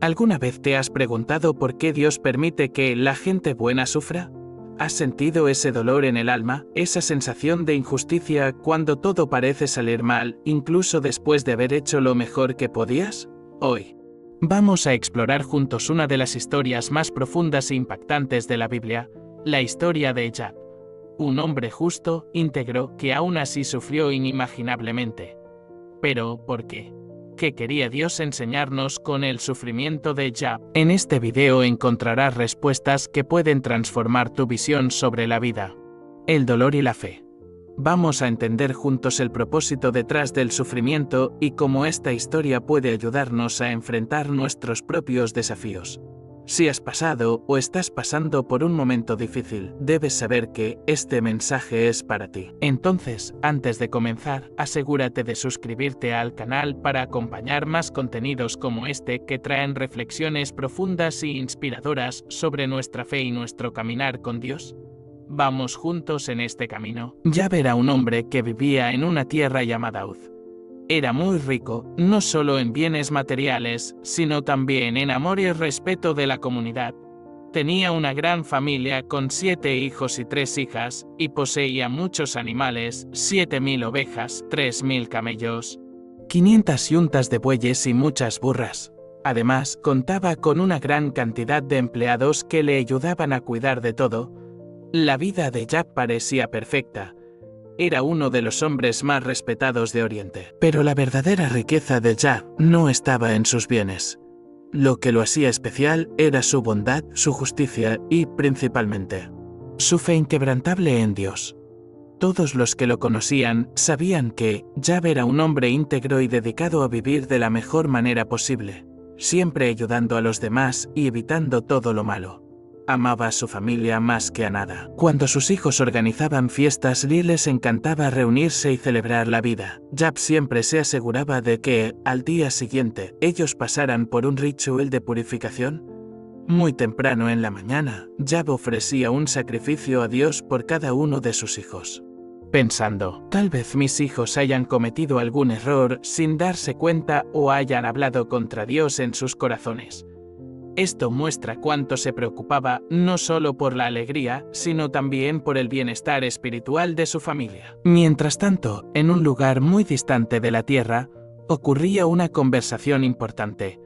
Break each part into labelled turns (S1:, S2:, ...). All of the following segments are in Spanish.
S1: ¿Alguna vez te has preguntado por qué Dios permite que la gente buena sufra? ¿Has sentido ese dolor en el alma, esa sensación de injusticia cuando todo parece salir mal, incluso después de haber hecho lo mejor que podías? Hoy vamos a explorar juntos una de las historias más profundas e impactantes de la Biblia, la historia de Job, un hombre justo, íntegro, que aún así sufrió inimaginablemente. ¿Pero por qué? ¿Qué quería Dios enseñarnos con el sufrimiento de Job? En este video encontrarás respuestas que pueden transformar tu visión sobre la vida, el dolor y la fe. Vamos a entender juntos el propósito detrás del sufrimiento y cómo esta historia puede ayudarnos a enfrentar nuestros propios desafíos. Si has pasado o estás pasando por un momento difícil, debes saber que este mensaje es para ti. Entonces, antes de comenzar, asegúrate de suscribirte al canal para acompañar más contenidos como este que traen reflexiones profundas e inspiradoras sobre nuestra fe y nuestro caminar con Dios. Vamos juntos en este camino. Job era un hombre que vivía en una tierra llamada Uz. Era muy rico, no solo en bienes materiales, sino también en amor y respeto de la comunidad. Tenía una gran familia con 7 hijos y 3 hijas, y poseía muchos animales, 7.000 ovejas, 3.000 camellos, 500 yuntas de bueyes y muchas burras. Además, contaba con una gran cantidad de empleados que le ayudaban a cuidar de todo. La vida de Job parecía perfecta. Era uno de los hombres más respetados de Oriente. Pero la verdadera riqueza de Job no estaba en sus bienes. Lo que lo hacía especial era su bondad, su justicia y, principalmente, su fe inquebrantable en Dios. Todos los que lo conocían sabían que Job era un hombre íntegro y dedicado a vivir de la mejor manera posible, siempre ayudando a los demás y evitando todo lo malo. Amaba a su familia más que a nada. Cuando sus hijos organizaban fiestas, les encantaba reunirse y celebrar la vida. Job siempre se aseguraba de que, al día siguiente, ellos pasaran por un ritual de purificación. Muy temprano en la mañana, Job ofrecía un sacrificio a Dios por cada uno de sus hijos, pensando, tal vez mis hijos hayan cometido algún error sin darse cuenta o hayan hablado contra Dios en sus corazones. Esto muestra cuánto se preocupaba no solo por la alegría, sino también por el bienestar espiritual de su familia. Mientras tanto, en un lugar muy distante de la tierra, ocurría una conversación importante.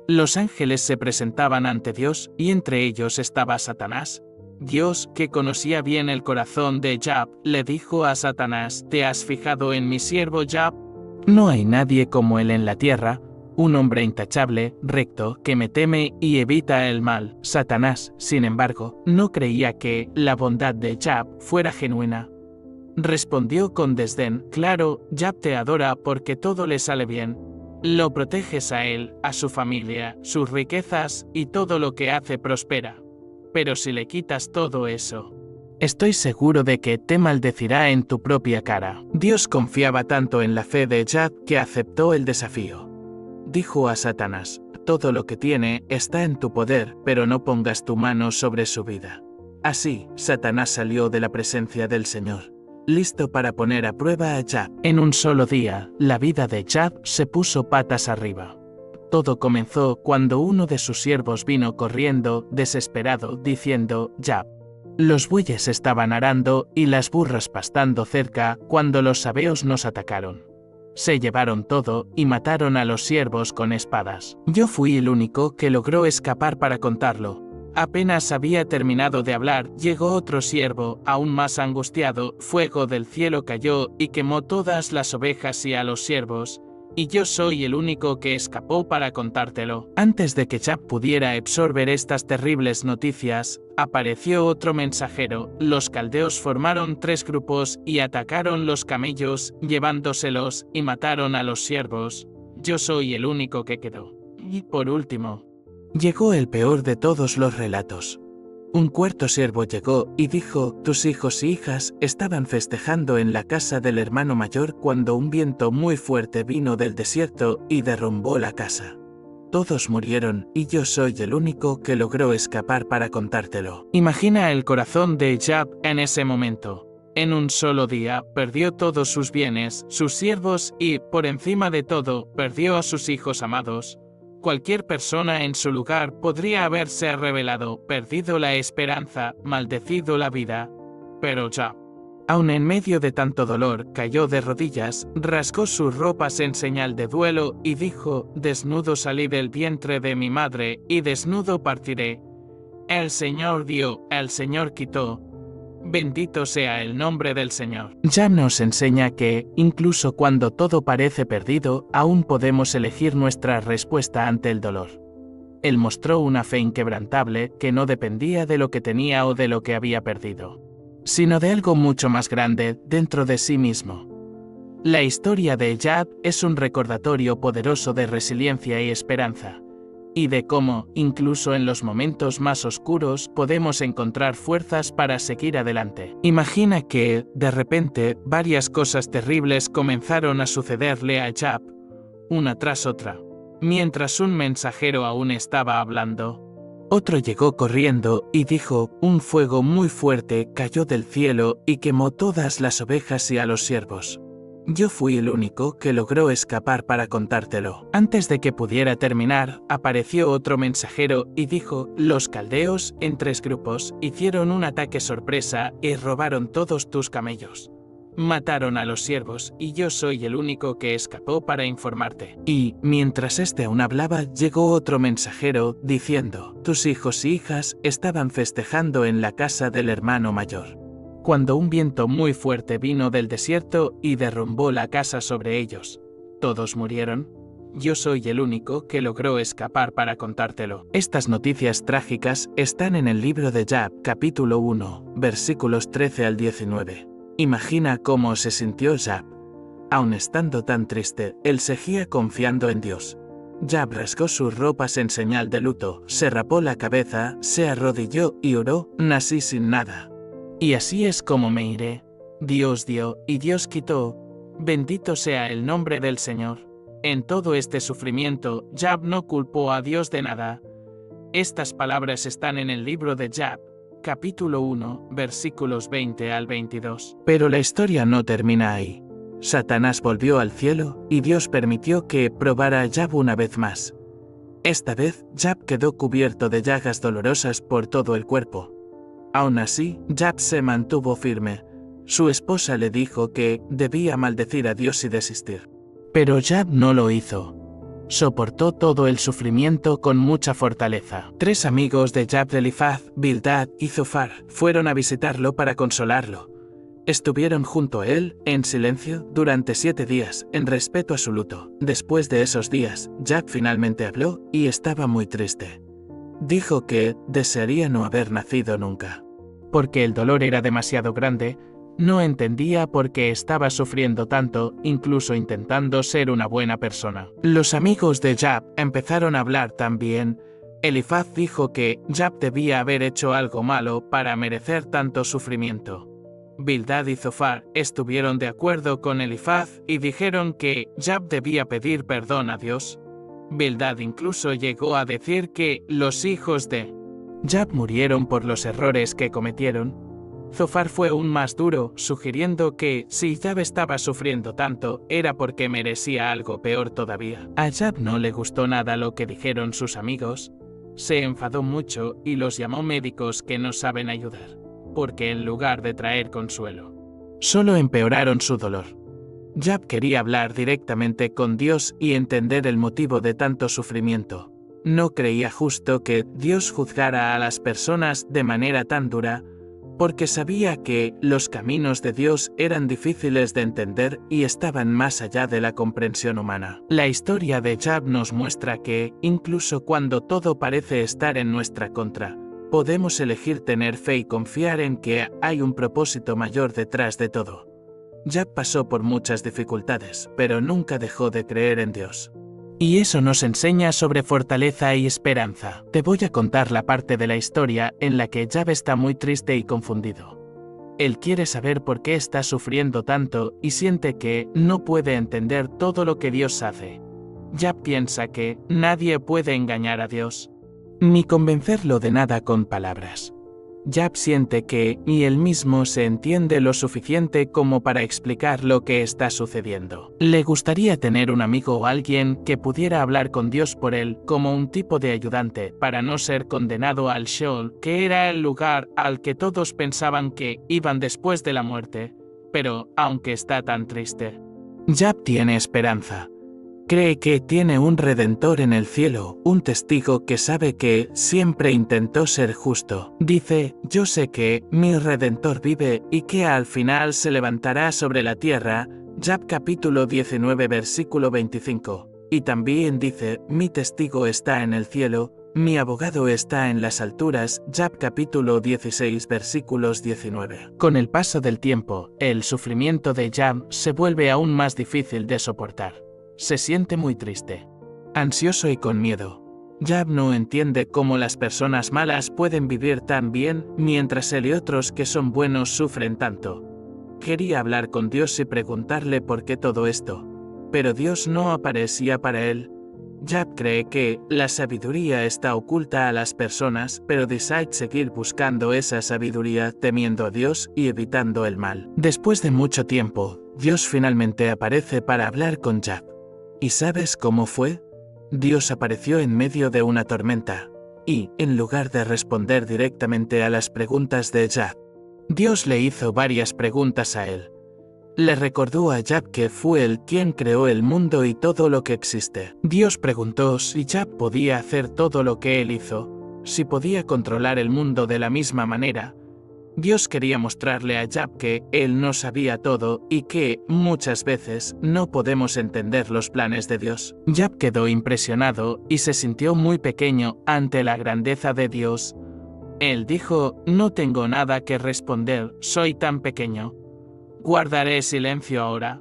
S1: Los ángeles se presentaban ante Dios y entre ellos estaba Satanás. Dios, que conocía bien el corazón de Job, le dijo a Satanás: ¿Te has fijado en mi siervo Job? No hay nadie como él en la tierra, un hombre intachable, recto, que me teme y evita el mal. Satanás, sin embargo, no creía que la bondad de Job fuera genuina. Respondió con desdén: claro, Job te adora porque todo le sale bien. Lo proteges a él, a su familia, sus riquezas y todo lo que hace prospera. Pero si le quitas todo eso, estoy seguro de que te maldecirá en tu propia cara. Dios confiaba tanto en la fe de Job que aceptó el desafío. Dijo a Satanás: todo lo que tiene está en tu poder, pero no pongas tu mano sobre su vida. Así, Satanás salió de la presencia del Señor, listo para poner a prueba a Job. En un solo día, la vida de Job se puso patas arriba. Todo comenzó cuando uno de sus siervos vino corriendo, desesperado, diciendo: Job, los bueyes estaban arando y las burras pastando cerca cuando los sabeos nos atacaron. Se llevaron todo y mataron a los siervos con espadas. Yo fui el único que logró escapar para contarlo. Apenas había terminado de hablar, llegó otro siervo, aún más angustiado. Fuego del cielo cayó y quemó todas las ovejas y a los siervos, y yo soy el único que escapó para contártelo. Antes de que Job pudiera absorber estas terribles noticias, apareció otro mensajero. Los caldeos formaron 3 grupos y atacaron los camellos, llevándoselos, y mataron a los siervos. Yo soy el único que quedó. Y por último, llegó el peor de todos los relatos. Un cuarto siervo llegó y dijo: tus hijos y hijas estaban festejando en la casa del hermano mayor cuando un viento muy fuerte vino del desierto y derrumbó la casa. Todos murieron y yo soy el único que logró escapar para contártelo. Imagina el corazón de Job en ese momento. En un solo día perdió todos sus bienes, sus siervos y, por encima de todo, perdió a sus hijos amados. Cualquier persona en su lugar podría haberse rebelado, perdido la esperanza, maldecido la vida. Pero Job, aun en medio de tanto dolor, cayó de rodillas, rasgó sus ropas en señal de duelo y dijo: desnudo salí del vientre de mi madre, y desnudo partiré. El Señor dio, el Señor quitó. Bendito sea el nombre del Señor. Job nos enseña que, incluso cuando todo parece perdido, aún podemos elegir nuestra respuesta ante el dolor. Él mostró una fe inquebrantable que no dependía de lo que tenía o de lo que había perdido, sino de algo mucho más grande dentro de sí mismo. La historia de Job es un recordatorio poderoso de resiliencia y esperanza, y de cómo, incluso en los momentos más oscuros, podemos encontrar fuerzas para seguir adelante. Imagina que, de repente, varias cosas terribles comenzaron a sucederle a Job, una tras otra, mientras un mensajero aún estaba hablando. Otro llegó corriendo y dijo: un fuego muy fuerte cayó del cielo y quemó todas las ovejas y a los siervos. Yo fui el único que logró escapar para contártelo. Antes de que pudiera terminar, apareció otro mensajero y dijo: los caldeos, en 3 grupos, hicieron un ataque sorpresa y robaron todos tus camellos. Mataron a los siervos y yo soy el único que escapó para informarte. Y, mientras este aún hablaba, llegó otro mensajero diciendo: tus hijos y hijas estaban festejando en la casa del hermano mayor, cuando un viento muy fuerte vino del desierto y derrumbó la casa sobre ellos. Todos murieron. Yo soy el único que logró escapar para contártelo. Estas noticias trágicas están en el libro de Job, capítulo 1, versículos 13 al 19. Imagina cómo se sintió Job. Aun estando tan triste, él seguía confiando en Dios. Job rasgó sus ropas en señal de luto, se rapó la cabeza, se arrodilló y oró: nací sin nada. Y así es como me iré. Dios dio y Dios quitó. Bendito sea el nombre del Señor. En todo este sufrimiento, Job no culpó a Dios de nada. Estas palabras están en el libro de Job, capítulo 1, versículos 20 al 22. Pero la historia no termina ahí. Satanás volvió al cielo y Dios permitió que probara a Job una vez más. Esta vez, Job quedó cubierto de llagas dolorosas por todo el cuerpo. Aún así, Job se mantuvo firme. Su esposa le dijo que debía maldecir a Dios y desistir. Pero Job no lo hizo. Soportó todo el sufrimiento con mucha fortaleza. 3 amigos de Job, Elifaz, Bildad y Zofar, fueron a visitarlo para consolarlo. Estuvieron junto a él, en silencio, durante 7 días, en respeto a su luto. Después de esos días, Job finalmente habló y estaba muy triste. Dijo que desearía no haber nacido nunca. Porque el dolor era demasiado grande, no entendía por qué estaba sufriendo tanto, incluso intentando ser una buena persona. Los amigos de Job empezaron a hablar también. Elifaz dijo que Job debía haber hecho algo malo para merecer tanto sufrimiento. Bildad y Zofar estuvieron de acuerdo con Elifaz y dijeron que Job debía pedir perdón a Dios. Bildad incluso llegó a decir que los hijos de Job murieron por los errores que cometieron. Zofar fue aún más duro, sugiriendo que si Job estaba sufriendo tanto, era porque merecía algo peor todavía. A Job no le gustó nada lo que dijeron sus amigos. Se enfadó mucho y los llamó médicos que no saben ayudar, porque en lugar de traer consuelo, solo empeoraron su dolor. Job quería hablar directamente con Dios y entender el motivo de tanto sufrimiento. No creía justo que Dios juzgara a las personas de manera tan dura, porque sabía que los caminos de Dios eran difíciles de entender y estaban más allá de la comprensión humana. La historia de Job nos muestra que, incluso cuando todo parece estar en nuestra contra, podemos elegir tener fe y confiar en que hay un propósito mayor detrás de todo. Job pasó por muchas dificultades, pero nunca dejó de creer en Dios. Y eso nos enseña sobre fortaleza y esperanza. Te voy a contar la parte de la historia en la que Job está muy triste y confundido. Él quiere saber por qué está sufriendo tanto y siente que no puede entender todo lo que Dios hace. Job piensa que nadie puede engañar a Dios, ni convencerlo de nada con palabras. Jab siente que ni él mismo se entiende lo suficiente como para explicar lo que está sucediendo. Le gustaría tener un amigo o alguien que pudiera hablar con Dios por él como un tipo de ayudante para no ser condenado al Sheol, que era el lugar al que todos pensaban que iban después de la muerte. Pero, aunque está tan triste, Jab tiene esperanza. Cree que tiene un redentor en el cielo, un testigo que sabe que siempre intentó ser justo. Dice, yo sé que mi redentor vive y que al final se levantará sobre la tierra. Jab capítulo 19 versículo 25. Y también dice, mi testigo está en el cielo, mi abogado está en las alturas. Jab capítulo 16 versículos 19. Con el paso del tiempo, el sufrimiento de Jab se vuelve aún más difícil de soportar. Se siente muy triste, ansioso y con miedo. Jab no entiende cómo las personas malas pueden vivir tan bien, mientras él y otros que son buenos sufren tanto. Quería hablar con Dios y preguntarle por qué todo esto, pero Dios no aparecía para él. Jab cree que la sabiduría está oculta a las personas, pero decide seguir buscando esa sabiduría temiendo a Dios y evitando el mal. Después de mucho tiempo, Dios finalmente aparece para hablar con Jab. ¿Y sabes cómo fue? Dios apareció en medio de una tormenta, y, en lugar de responder directamente a las preguntas de Jab, Dios le hizo varias preguntas a él. Le recordó a Jab que fue él quien creó el mundo y todo lo que existe. Dios preguntó si Jab podía hacer todo lo que él hizo, si podía controlar el mundo de la misma manera. Dios quería mostrarle a Jab que él no sabía todo y que, muchas veces, no podemos entender los planes de Dios. Jab quedó impresionado y se sintió muy pequeño ante la grandeza de Dios. Él dijo, no tengo nada que responder, soy tan pequeño. Guardaré silencio ahora.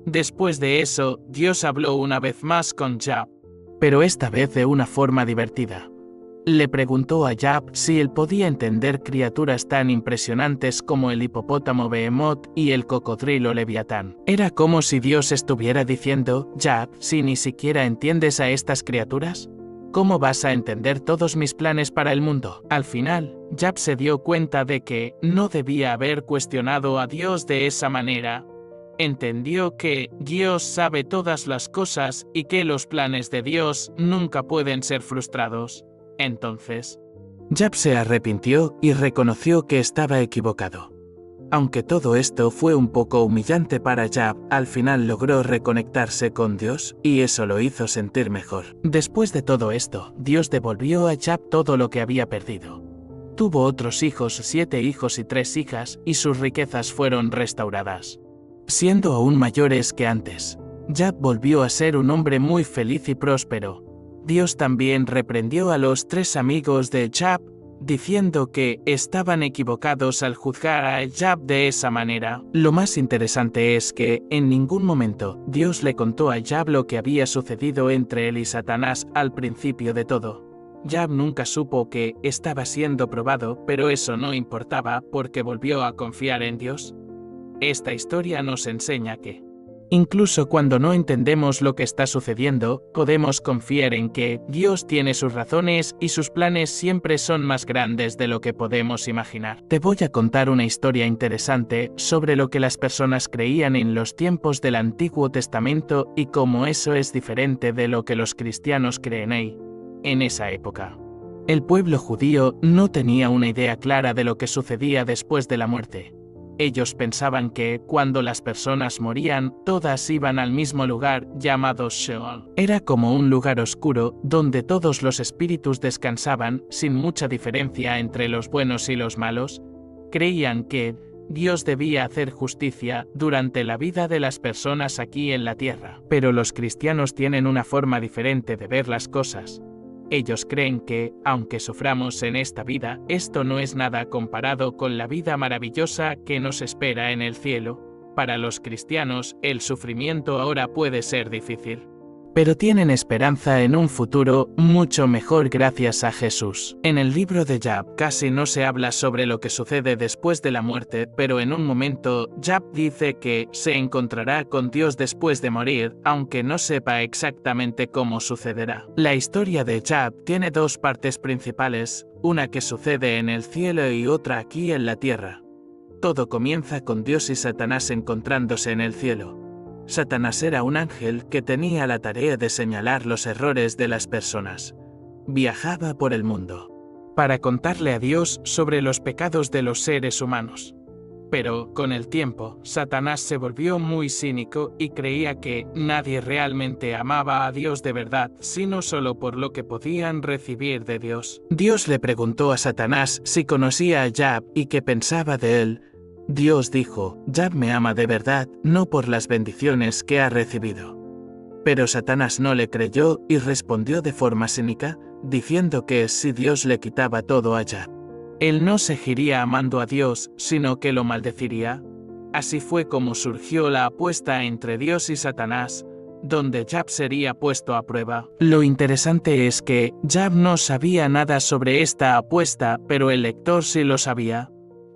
S1: Después de eso, Dios habló una vez más con Jab, pero esta vez de una forma divertida. Le preguntó a Jab si él podía entender criaturas tan impresionantes como el hipopótamo Behemoth y el cocodrilo Leviatán. Era como si Dios estuviera diciendo, Jab, si ni siquiera entiendes a estas criaturas, ¿cómo vas a entender todos mis planes para el mundo? Al final, Jab se dio cuenta de que no debía haber cuestionado a Dios de esa manera. Entendió que Dios sabe todas las cosas y que los planes de Dios nunca pueden ser frustrados. Entonces, Jab se arrepintió y reconoció que estaba equivocado. Aunque todo esto fue un poco humillante para Jab, al final logró reconectarse con Dios y eso lo hizo sentir mejor. Después de todo esto, Dios devolvió a Jab todo lo que había perdido. Tuvo otros hijos, 7 hijos y 3 hijas, y sus riquezas fueron restauradas. Siendo aún mayores que antes, Jab volvió a ser un hombre muy feliz y próspero. Dios también reprendió a los 3 amigos de Jab, diciendo que estaban equivocados al juzgar a Jab de esa manera. Lo más interesante es que, en ningún momento, Dios le contó a Jab lo que había sucedido entre él y Satanás al principio de todo. Jab nunca supo que estaba siendo probado, pero eso no importaba porque volvió a confiar en Dios. Esta historia nos enseña que, incluso cuando no entendemos lo que está sucediendo, podemos confiar en que Dios tiene sus razones y sus planes siempre son más grandes de lo que podemos imaginar. Te voy a contar una historia interesante sobre lo que las personas creían en los tiempos del Antiguo Testamento y cómo eso es diferente de lo que los cristianos creen hoy, en esa época. El pueblo judío no tenía una idea clara de lo que sucedía después de la muerte. Ellos pensaban que, cuando las personas morían, todas iban al mismo lugar, llamado Sheol. Era como un lugar oscuro, donde todos los espíritus descansaban, sin mucha diferencia entre los buenos y los malos. Creían que Dios debía hacer justicia durante la vida de las personas aquí en la tierra. Pero los cristianos tienen una forma diferente de ver las cosas. Ellos creen que, aunque suframos en esta vida, esto no es nada comparado con la vida maravillosa que nos espera en el cielo. Para los cristianos, el sufrimiento ahora puede ser difícil. pero tienen esperanza en un futuro mucho mejor gracias a Jesús. En el libro de Job casi no se habla sobre lo que sucede después de la muerte, pero en un momento Job dice que se encontrará con Dios después de morir, aunque no sepa exactamente cómo sucederá. La historia de Job tiene dos partes principales, una que sucede en el cielo y otra aquí en la tierra. Todo comienza con Dios y Satanás encontrándose en el cielo. Satanás era un ángel que tenía la tarea de señalar los errores de las personas. Viajaba por el mundo para contarle a Dios sobre los pecados de los seres humanos. Pero, con el tiempo, Satanás se volvió muy cínico y creía que nadie realmente amaba a Dios de verdad, sino solo por lo que podían recibir de Dios. Dios le preguntó a Satanás si conocía a Job y qué pensaba de él. Dios dijo, Job me ama de verdad, no por las bendiciones que ha recibido. Pero Satanás no le creyó y respondió de forma cínica, diciendo que si Dios le quitaba todo a Job, él no seguiría amando a Dios, sino que lo maldeciría. Así fue como surgió la apuesta entre Dios y Satanás, donde Job sería puesto a prueba. Lo interesante es que Job no sabía nada sobre esta apuesta, pero el lector sí lo sabía.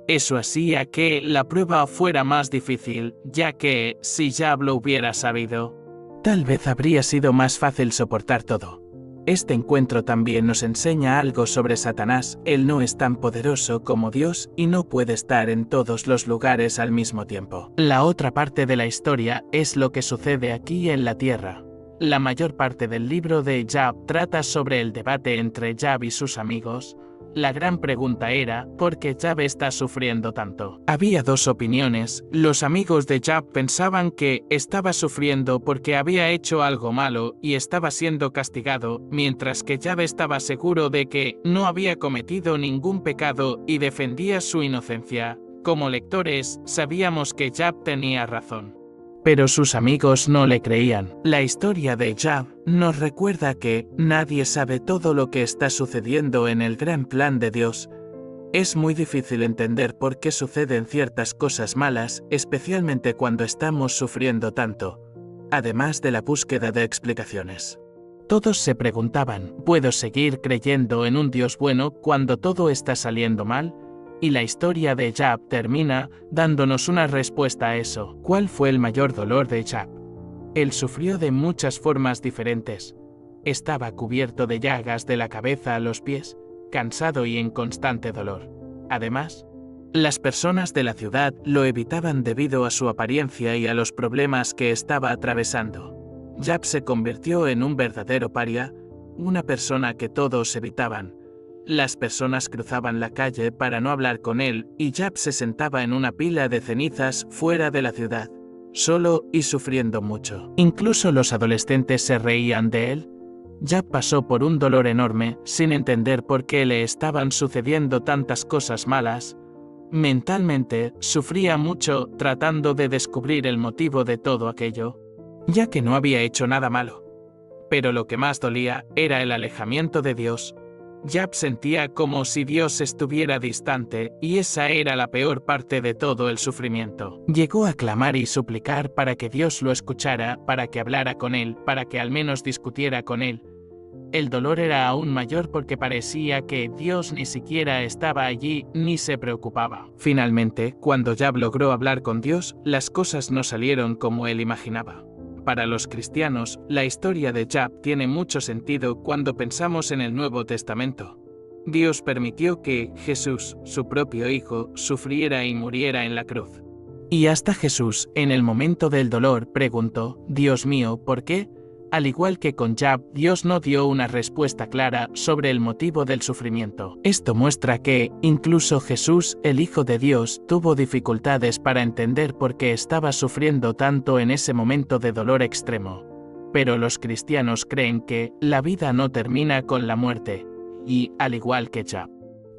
S1: Eso hacía que la prueba fuera más difícil, ya que, si Job lo hubiera sabido, tal vez habría sido más fácil soportar todo. Este encuentro también nos enseña algo sobre Satanás. Él no es tan poderoso como Dios y no puede estar en todos los lugares al mismo tiempo. La otra parte de la historia es lo que sucede aquí en la tierra. La mayor parte del libro de Job trata sobre el debate entre Job y sus amigos. La gran pregunta era, ¿por qué Job está sufriendo tanto? Había dos opiniones. Los amigos de Job pensaban que estaba sufriendo porque había hecho algo malo y estaba siendo castigado, mientras que Job estaba seguro de que no había cometido ningún pecado y defendía su inocencia. Como lectores, sabíamos que Job tenía razón. Pero sus amigos no le creían. La historia de Job nos recuerda que nadie sabe todo lo que está sucediendo en el gran plan de Dios. Es muy difícil entender por qué suceden ciertas cosas malas, especialmente cuando estamos sufriendo tanto, además de la búsqueda de explicaciones. Todos se preguntaban, ¿puedo seguir creyendo en un Dios bueno cuando todo está saliendo mal? Y la historia de Job termina dándonos una respuesta a eso. ¿Cuál fue el mayor dolor de Job? Él sufrió de muchas formas diferentes. Estaba cubierto de llagas de la cabeza a los pies, cansado y en constante dolor. Además, las personas de la ciudad lo evitaban debido a su apariencia y a los problemas que estaba atravesando. Job se convirtió en un verdadero paria, una persona que todos evitaban. Las personas cruzaban la calle para no hablar con él y Job se sentaba en una pila de cenizas fuera de la ciudad, solo y sufriendo mucho. Incluso los adolescentes se reían de él. Job pasó por un dolor enorme, sin entender por qué le estaban sucediendo tantas cosas malas. Mentalmente, sufría mucho tratando de descubrir el motivo de todo aquello, ya que no había hecho nada malo. Pero lo que más dolía era el alejamiento de Dios. Job sentía como si Dios estuviera distante, y esa era la peor parte de todo el sufrimiento. Llegó a clamar y suplicar para que Dios lo escuchara, para que hablara con él, para que al menos discutiera con él. El dolor era aún mayor porque parecía que Dios ni siquiera estaba allí ni se preocupaba. Finalmente, cuando Job logró hablar con Dios, las cosas no salieron como él imaginaba. Para los cristianos, la historia de Job tiene mucho sentido cuando pensamos en el Nuevo Testamento. Dios permitió que Jesús, su propio Hijo, sufriera y muriera en la cruz. Y hasta Jesús, en el momento del dolor, preguntó, Dios mío, ¿por qué? Al igual que con Job, Dios no dio una respuesta clara sobre el motivo del sufrimiento. Esto muestra que, incluso Jesús, el Hijo de Dios, tuvo dificultades para entender por qué estaba sufriendo tanto en ese momento de dolor extremo. Pero los cristianos creen que la vida no termina con la muerte, y, al igual que Job,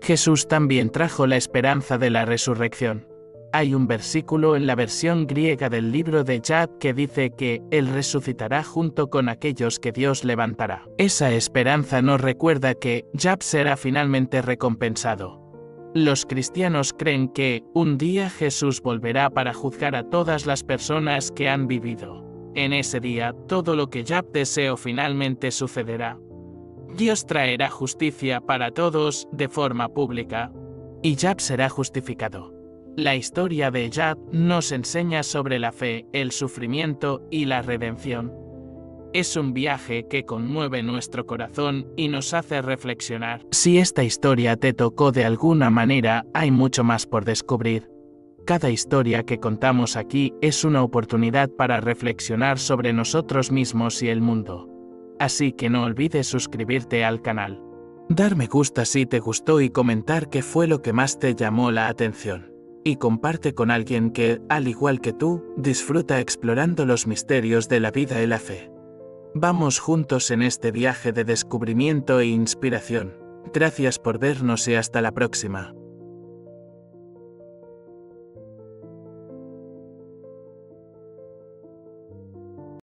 S1: Jesús también trajo la esperanza de la resurrección. Hay un versículo en la versión griega del libro de Job que dice que Él resucitará junto con aquellos que Dios levantará. Esa esperanza nos recuerda que Job será finalmente recompensado. Los cristianos creen que un día Jesús volverá para juzgar a todas las personas que han vivido. En ese día, todo lo que Yap deseo finalmente sucederá. Dios traerá justicia para todos de forma pública. Y Yap será justificado. La historia de Yap nos enseña sobre la fe, el sufrimiento y la redención. Es un viaje que conmueve nuestro corazón y nos hace reflexionar. Si esta historia te tocó de alguna manera, hay mucho más por descubrir. Cada historia que contamos aquí es una oportunidad para reflexionar sobre nosotros mismos y el mundo. Así que no olvides suscribirte al canal, dar me gusta si te gustó y comentar qué fue lo que más te llamó la atención. Y comparte con alguien que, al igual que tú, disfruta explorando los misterios de la vida y la fe. Vamos juntos en este viaje de descubrimiento e inspiración. Gracias por vernos y hasta la próxima.